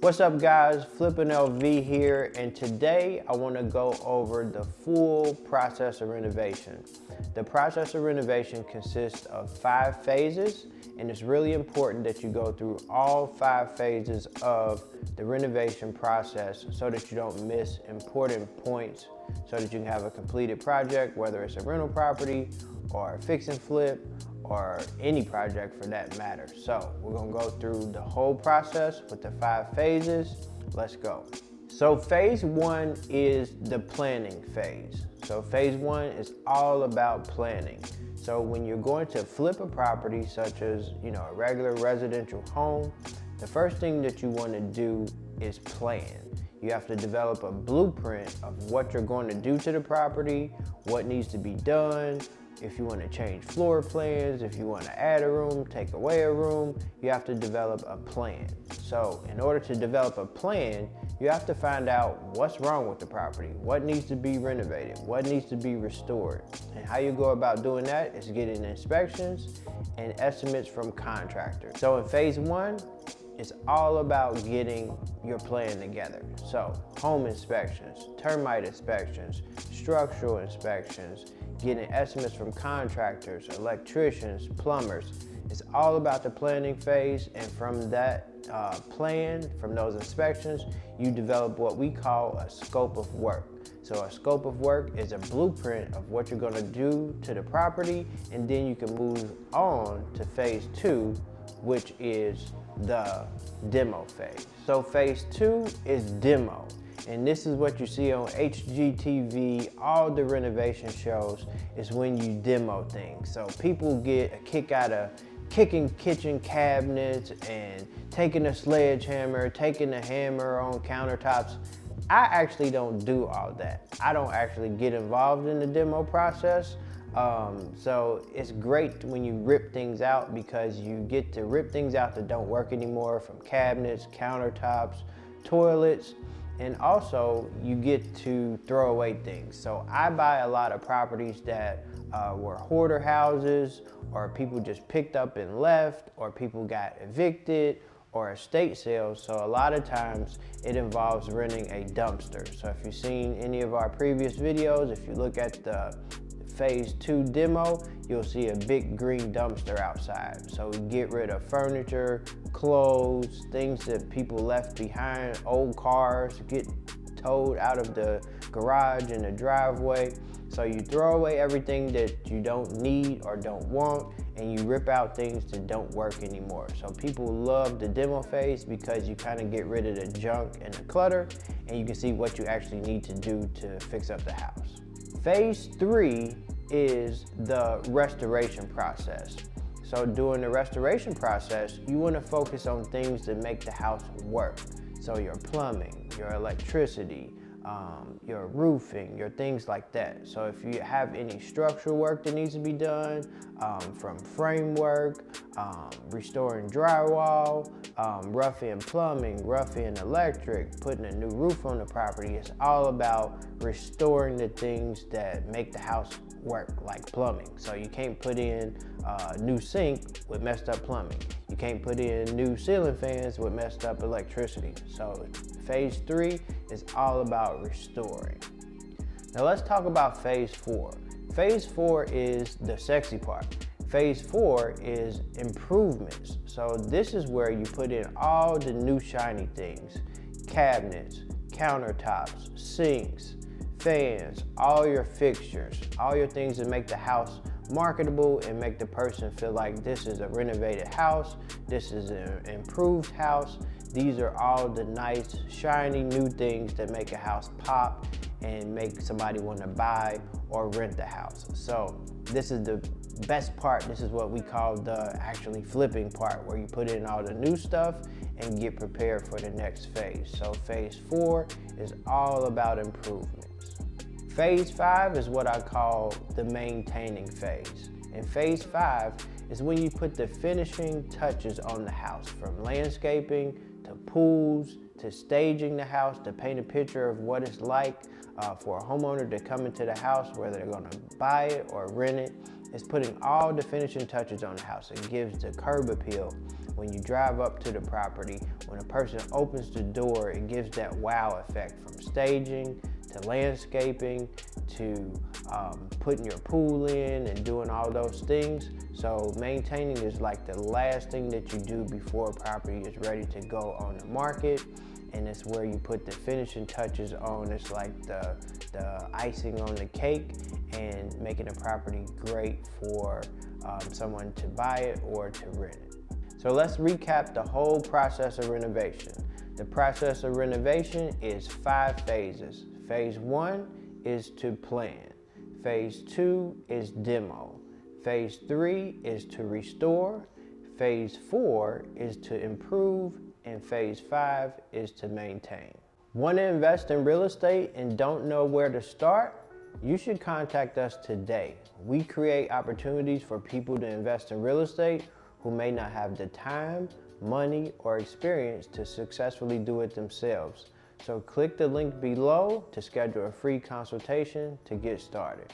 What's up guys, Flippin' LV here, and today I want to go over the full process of renovation. The process of renovation consists of 5 phases, and it's really important that you go through all 5 phases of the renovation process so that you don't miss important points, so that you can have a completed project, whether it's a rental property or a fix and flip or any project for that matter. So we're gonna go through the whole process with the 5 phases. Let's go. So phase 1 is the planning phase. So phase 1 is all about planning. So when you're going to flip a property such as, a regular residential home, the first thing that you want to do is plan. You have to develop a blueprint of what you're going to do to the property, what needs to be done. If you want to change floor plans, if you want to add a room, take away a room, you have to develop a plan. So in order to develop a plan, you have to find out what's wrong with the property, what needs to be renovated, what needs to be restored. And how you go about doing that is getting inspections and estimates from contractors. So in phase 1, it's all about getting your plan together. So home inspections, termite inspections, structural inspections, getting estimates from contractors, electricians, plumbers. It's all about the planning phase, and from that plan, from those inspections, you develop what we call a scope of work. So a scope of work is a blueprint of what you're gonna do to the property, and then you can move on to phase 2, which is the demo phase. So phase 2 is demo. And this is what you see on HGTV, all the renovation shows, is when you demo things. So people get a kick out of kicking kitchen cabinets and taking a sledgehammer, taking a hammer on countertops. I actually don't do all that. I don't actually get involved in the demo process. So it's great when you rip things out, because you get to rip things out that don't work anymore, from cabinets, countertops, toilets. And also you get to throw away things. So I buy a lot of properties that were hoarder houses, or people just picked up and left, or people got evicted, or estate sales. So a lot of times it involves renting a dumpster. So if you've seen any of our previous videos, if you look at the phase 2 demo, you'll see a big green dumpster outside. So we get rid of furniture, clothes, things that people left behind, old cars get towed out of the garage and the driveway. So you throw away everything that you don't need or don't want, and you rip out things that don't work anymore. So people love the demo phase because you kind of get rid of the junk and the clutter, and you can see what you actually need to do to fix up the house. Phase 3 is the restoration process. So during the restoration process, you want to focus on things that make the house work. So your plumbing, your electricity, your roofing, your things like that. So if you have any structural work that needs to be done, from framework, restoring drywall, rough-in plumbing, rough-in electric, putting a new roof on the property, it's all about restoring the things that make the house work, like plumbing. So you can't put in a new sink with messed up plumbing. You can't put in new ceiling fans with messed up electricity. So phase 3 is all about restoring. Now let's talk about phase 4. Phase 4 is the sexy part. Phase 4 is improvements. So this is where you put in all the new shiny things: cabinets, countertops, sinks, fans, all your fixtures, all your things that make the house marketable and make the person feel like this is a renovated house, this is an improved house. These are all the nice, shiny new things that make a house pop and make somebody want to buy or rent the house. So this is the best part. This is what we call the actually flipping part, where you put in all the new stuff and get prepared for the next phase. So phase 4 is all about improvements. Phase 5 is what I call the maintaining phase. And phase 5 is when you put the finishing touches on the house, from landscaping to pools to staging the house, to paint a picture of what it's like for a homeowner to come into the house, whether they're gonna buy it or rent it. It's putting all the finishing touches on the house. It gives the curb appeal when you drive up to the property, when a person opens the door, it gives that wow effect, from staging to landscaping to putting your pool in and doing all those things. So maintaining is like the last thing that you do before a property is ready to go on the market. And it's where you put the finishing touches on. It's like the icing on the cake and making a property great for someone to buy it or to rent it. So let's recap the whole process of renovation. The process of renovation is 5 phases. Phase 1 is to plan. Phase 2 is demo. Phase 3 is to restore. Phase 4 is to improve. And phase 5 is to maintain. Want to invest in real estate and don't know where to start? You should contact us today. We create opportunities for people to invest in real estate who may not have the time, money, or experience to successfully do it themselves. So click the link below to schedule a free consultation to get started.